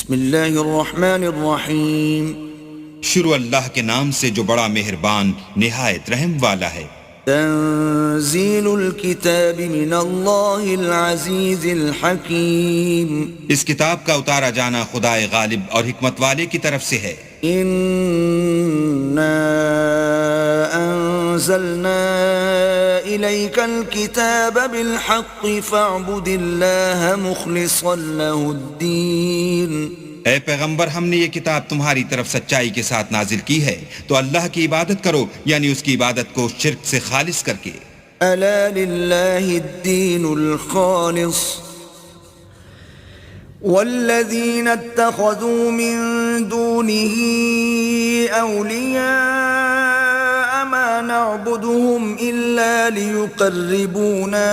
بسم اللہ الرحمن الرحیم شروع اللہ کے نام سے جو بڑا مہربان نہایت رحم والا ہے۔ تنزیل الکتاب من اللہ العزیز الحکیم اس کتاب کا اتارا جانا خدائے غالب اور حکمت والے کی طرف سے ہے۔ انا انزلنا الیک الکتاب بالحق فاعبد اللہ مخلصا له الدین۔ اے پیغمبر، ہم نے یہ کتاب تمہاری طرف سچائی کے ساتھ نازل کی ہے، تو اللہ کی عبادت کرو، یعنی اس کی عبادت کو شرک سے خالص کر کے۔ الا للہ الدین الخالص والذین اتخذوا من دونه اولیاء ما نعبدهم الا ليقربونا